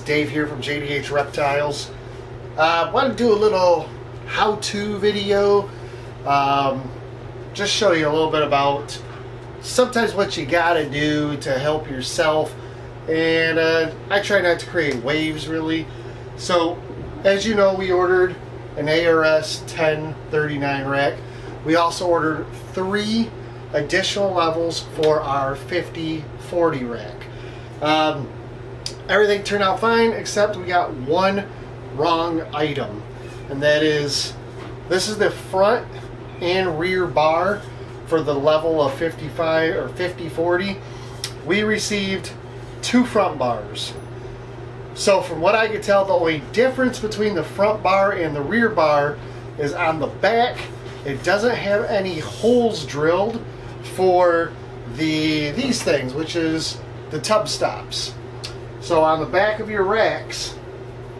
Dave here from JDH Reptiles. I want to do a little how-to video. Just show you a little bit about sometimes what you gotta do to help yourself. And I try not to create waves really. So as you know, we ordered an ARS 1039 rack. We also ordered 3 additional levels for our 5040 rack. Everything turned out fine except we got one wrong item, and that is this is the front and rear bar for the level of 55 or 5040. We received 2 front bars. So from what I could tell, the only difference between the front bar and the rear bar is on the back. It doesn't have any holes drilled for these things, which is the tub stops. So on the back of your racks,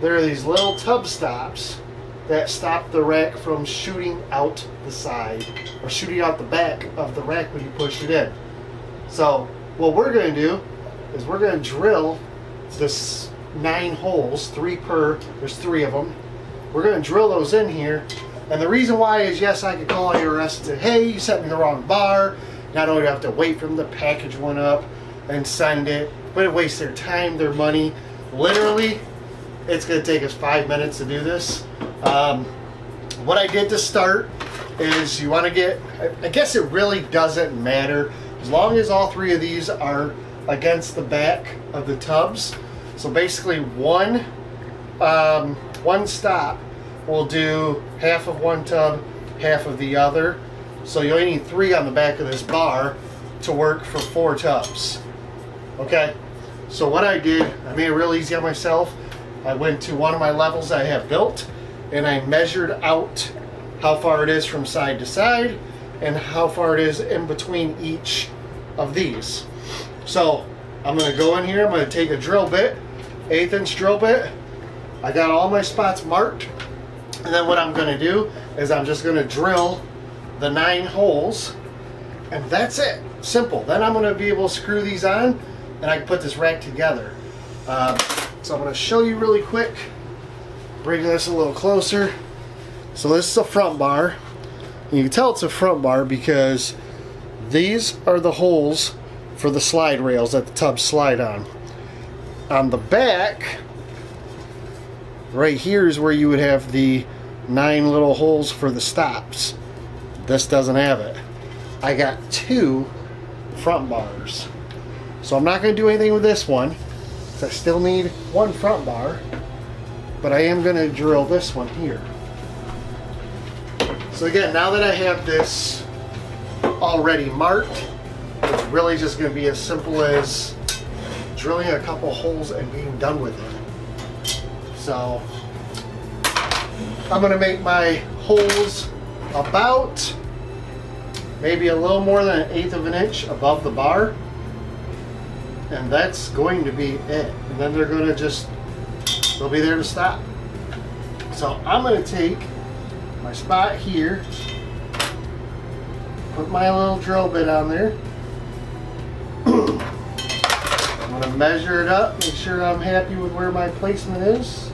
there are these little tub stops that stop the rack from shooting out the side or shooting out the back of the rack when you push it in. So what we're going to do is we're going to drill this 9 holes, 3 per, there's 3 of them. We're going to drill those in here. And the reason why is, yes, I could call ARS and say, hey, you sent me the wrong bar. Not only do I have to wait for them to package one up and send it, but it wastes their time, their money. Literally, it's going to take us 5 minutes to do this. What I did to start is you want to get, I guess it really doesn't matter as long as all 3 of these are against the back of the tubs. So basically one stop will do half of one tub, half of the other. So you only need 3 on the back of this bar to work for 4 tubs. Okay, so what I did, I made it real easy on myself. I went to one of my levels I have built and I measured out how far it is from side to side and how far it is in between each of these. So I'm going to go in here, I'm going to take a drill bit, 1/8 inch drill bit. I got all my spots marked, and then what I'm going to do is I'm just going to drill the 9 holes, and that's it. Simple. Then I'm going to be able to screw these on and I can put this rack together. So I'm going to show you really quick, bring this a little closer. So this is a front bar. You can tell it's a front bar because these are the holes for the slide rails that the tubs slide on. On the back, right here is where you would have the 9 little holes for the stops. This doesn't have it. I got 2 front bars. So I'm not going to do anything with this one, because I still need 1 front bar, but I am going to drill this one here. So again, now that I have this already marked, it's really just going to be as simple as drilling a couple holes and being done with it. So I'm going to make my holes about maybe a little more than 1/8 of an inch above the bar, and that's going to be it. And then they're going to just, they'll be there to stop. So I'm going to take my spot here, put my little drill bit on there. I'm going to measure it up, make sure I'm happy with where my placement is.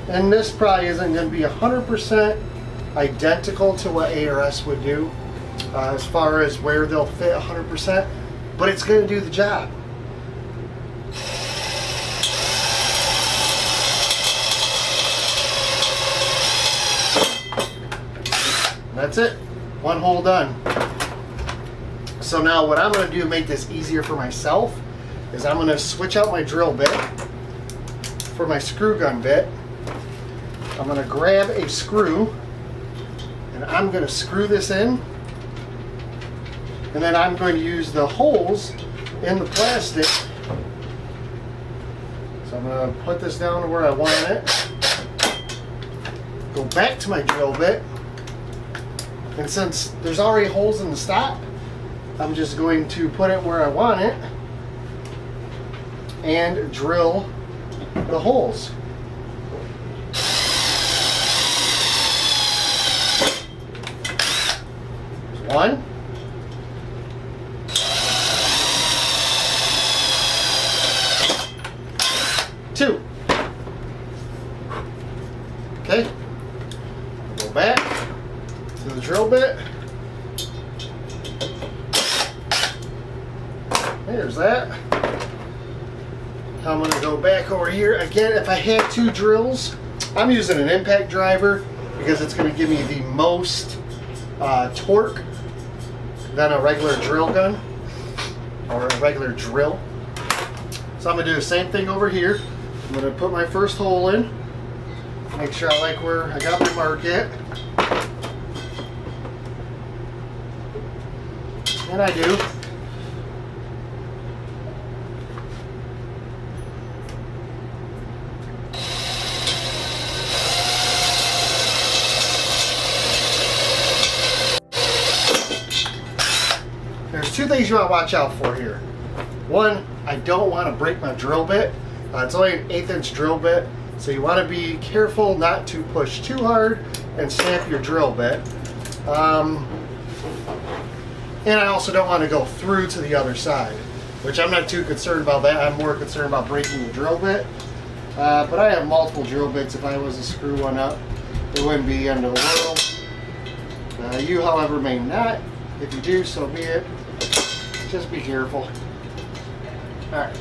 And this probably isn't going to be 100% identical to what ARS would do as far as where they'll fit 100%, but it's going to do the job. That's it. 1 hole done. So now what I'm going to do to make this easier for myself is I'm going to switch out my drill bit for my screw gun bit. I'm going to grab a screw and I'm going to screw this in, and then I'm going to use the holes in the plastic. So I'm going to put this down to where I want it, go back to my drill bit, and since there's already holes in the stop, I'm just going to put it where I want it and drill the holes. There's 1, 2. Okay, go back to the drill bit. There's that. I'm going to go back over here. Again, if I had 2 drills, I'm using an impact driver because it's going to give me the most torque than a regular drill gun or a regular drill. So I'm going to do the same thing over here. I'm going to put my first hole in. Make sure I like where I got my mark at. And I do. There's 2 things you want to watch out for here. One, I don't want to break my drill bit. It's only an 1/8 inch drill bit, so you want to be careful not to push too hard and snap your drill bit. And I also don't want to go through to the other side, which I'm not too concerned about that. I'm more concerned about breaking the drill bit. But I have multiple drill bits. If I was to screw one up, it wouldn't be the end of the world. You, however, may not. If you do, so be it. Just be careful. Alright.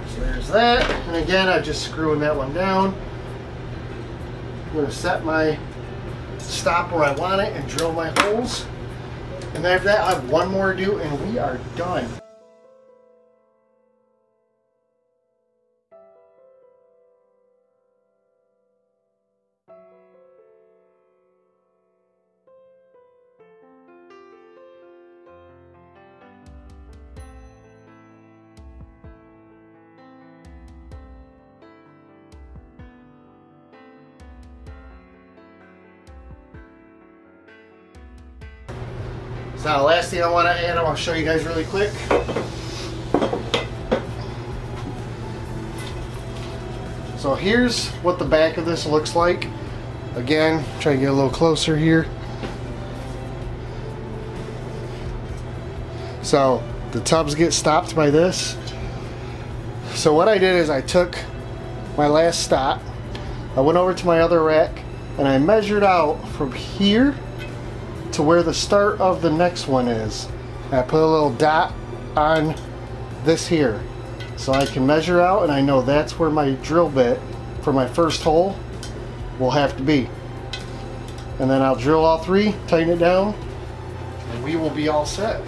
So there's that. And again, I'm just screwing that one down. I'm going to set my stop where I want it and drill my holes. And after that, I have one more to do and we are done. Now, the last thing I want to add, I want to show you guys really quick. So here's what the back of this looks like. Again, try to get a little closer here. So the tubs get stopped by this. So what I did is I took my last stop, I went over to my other rack, and I measured out from here to where the start of the next one is. And I put a little dot on this here so I can measure out, and I know that's where my drill bit for my first hole will have to be. And then I'll drill all 3, tighten it down, and we will be all set.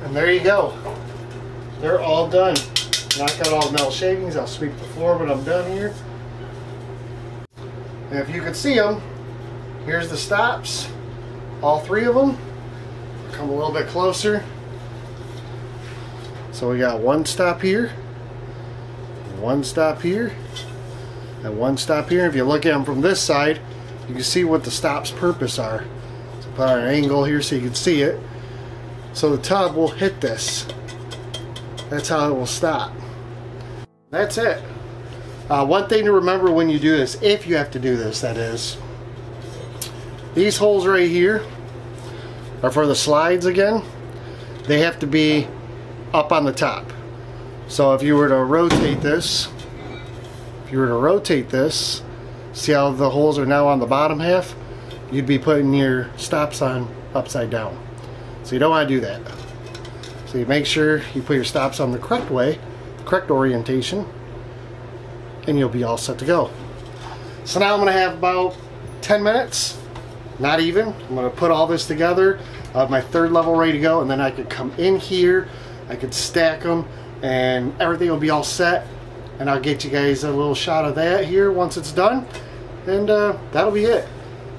And there you go. They're all done. Knock out all the metal shavings. I'll sweep the floor when I'm done here. And if you can see them, here's the stops. All 3 of them. Come a little bit closer. So we got 1 stop here, 1 stop here, and 1 stop here. If you look at them from this side, you can see what the stop's purpose are. So put on an angle here so you can see it. So the tub will hit this. That's how it will stop. That's it. One thing to remember when you do this, if you have to do this, that is, these holes right here are for the slides again. They have to be up on the top. So if you were to rotate this, see how the holes are now on the bottom half? You'd be putting your stops on upside down. So you don't want to do that. So you make sure you put your stops on the correct way, the correct orientation, and you'll be all set to go. So now I'm going to have about 10 minutes, not even. I'm going to put all this together. I have my 3rd level ready to go, and then I could come in here, I could stack them, and everything will be all set. And I'll get you guys a little shot of that here once it's done, and that'll be it.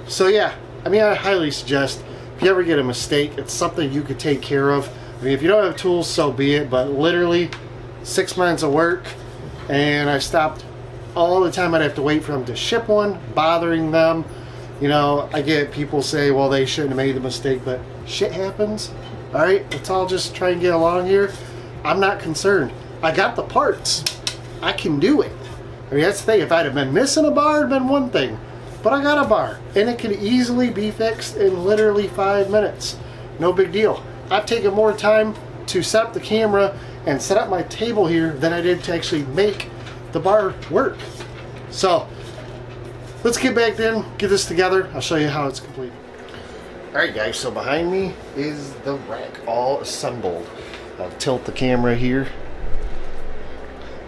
So yeah, I mean, I highly suggest, if you ever get a mistake, it's something you could take care of. I mean, if you don't have tools, so be it, but literally 6 months of work, and I stopped all the time I'd have to wait for them to ship one, bothering them. You know, I get people say, well, they shouldn't have made the mistake, but shit happens. All right, let's all just try and get along here. I'm not concerned. I got the parts. I can do it. I mean, that's the thing. If I'd have been missing a bar, it'd been one thing. But I got a bar, and it can easily be fixed in literally 5 minutes. No big deal. I've taken more time to set up the camera and set up my table here than I did to actually make the bar work. So let's get back in, get this together. I'll show you how it's complete. Alright guys, so behind me is the rack all assembled. I'll tilt the camera here.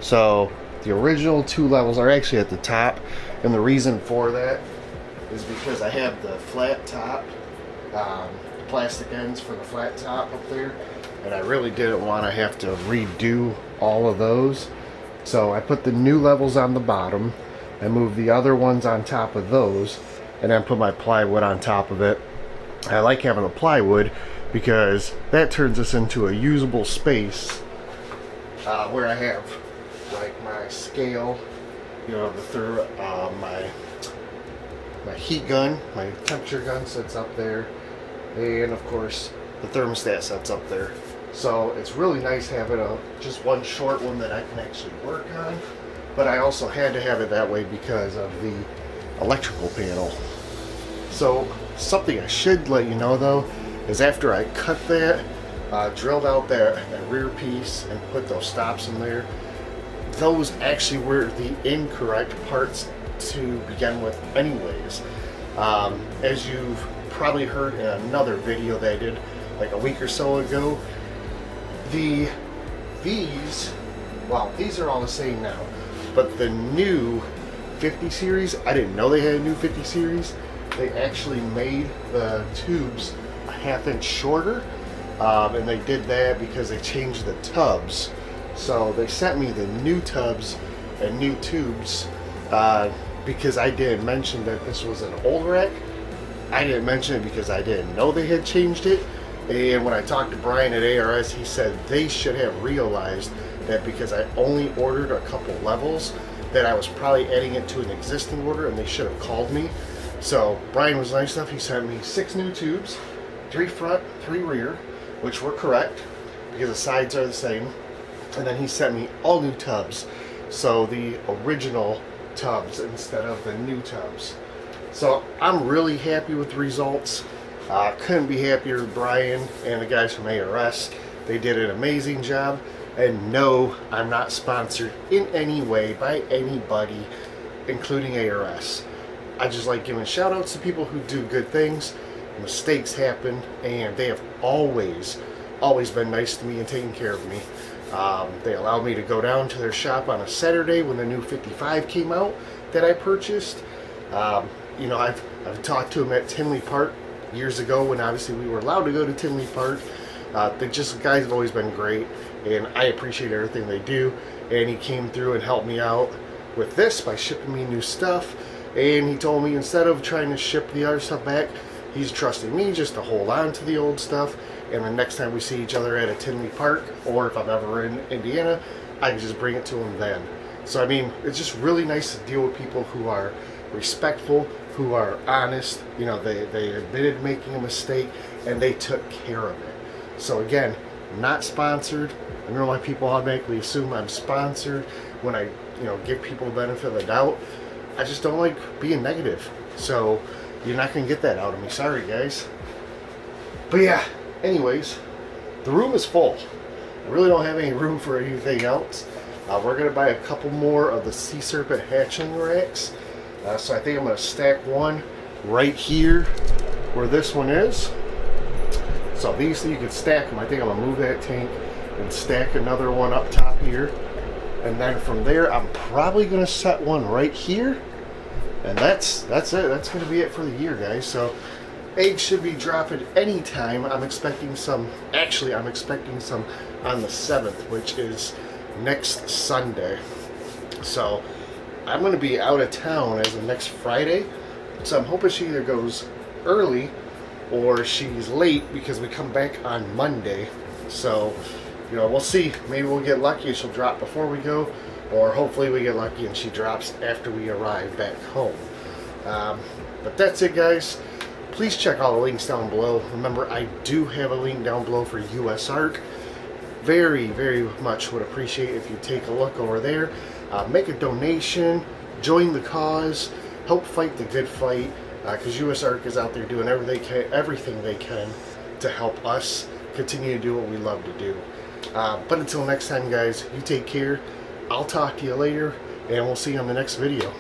So the original 2 levels are actually at the top, and the reason for that is because I have the flat top, plastic ends for the flat top up there, and I really didn't want to have to redo all of those. So I put the new levels on the bottom, I moved the other ones on top of those, and then put my plywood on top of it. I like having the plywood because that turns this into a usable space where I have like my scale, you know, my heat gun, my temperature gun sits up there, and of course the thermostat sits up there. So it's really nice having just one short one that I can actually work on, but I also had to have it that way because of the electrical panel. So something I should let you know though is after I cut that, drilled out that rear piece and put those stops in there, those actually were the incorrect parts to begin with anyways. As you've probably heard in another video that I did like a week or so ago, these are all the same now, but the new 50 series, I didn't know they had a new 50 series. They actually made the tubes a ½ inch shorter, and they did that because they changed the tubs. So they sent me the new tubs and new tubes because I didn't mention that this was an old rack. I didn't mention it because I didn't know they had changed it. And when I talked to Brian at ARS, he said they should have realized that because I only ordered a couple levels, that I was probably adding it to an existing order, and they should have called me. So Brian was nice enough. He sent me 6 new tubes, 3 front, 3 rear, which were correct because the sides are the same. And then he sent me all new tubs, so the original tubs instead of the new tubs. So I'm really happy with the results. Couldn't be happier with Brian and the guys from ARS. They did an amazing job. And no, I'm not sponsored in any way by anybody, including ARS. I just like giving shout outs to people who do good things. Mistakes happen, and they have always been nice to me and taken care of me. They allowed me to go down to their shop on a Saturday when the new 55 came out that I purchased. You know, I've talked to them at Tinley Park years ago when obviously we were allowed to go to Tinley Park. The guys have always been great, and I appreciate everything they do. And he came through and helped me out with this by shipping me new stuff. And he told me instead of trying to ship the other stuff back, he's trusting me just to hold on to the old stuff. And the next time we see each other at a Tinley Park, or if I'm ever in Indiana, I can just bring it to him then. So I mean, it's just really nice to deal with people who are respectful, who are honest. You know, they admitted making a mistake and they took care of it. So again, not sponsored. I know why people automatically assume I'm sponsored when I, you know, give people the benefit of the doubt. I just don't like being negative. So you're not gonna get that out of me. Sorry guys. But yeah, anyways, the room is full. I really don't have any room for anything else. We're gonna buy a couple more of the Sea Serpent hatchling racks. So I think I'm gonna stack one right here where this one is. So these, you can stack them. I think I'm gonna move that tank and stack another one up top here. And then from there, I'm probably gonna set one right here. And that's it. That's gonna be it for the year, guys. So eggs should be dropping anytime. I'm expecting some, actually I'm expecting some on the 7th, which is next Sunday. So I'm gonna be out of town as of next Friday. So I'm hoping she either goes early or she's late because we come back on Monday. So, you know, we'll see. Maybe we'll get lucky and she'll drop before we go, or hopefully we get lucky and she drops after we arrive back home. But that's it, guys. Please check all the links down below. Remember, I do have a link down below for US ARC. Very, very much would appreciate if you take a look over there. Make a donation, join the cause, help fight the good fight, because US ARC is out there doing everything they can to help us continue to do what we love to do. But until next time, guys, you take care. I'll talk to you later, and we'll see you on the next video.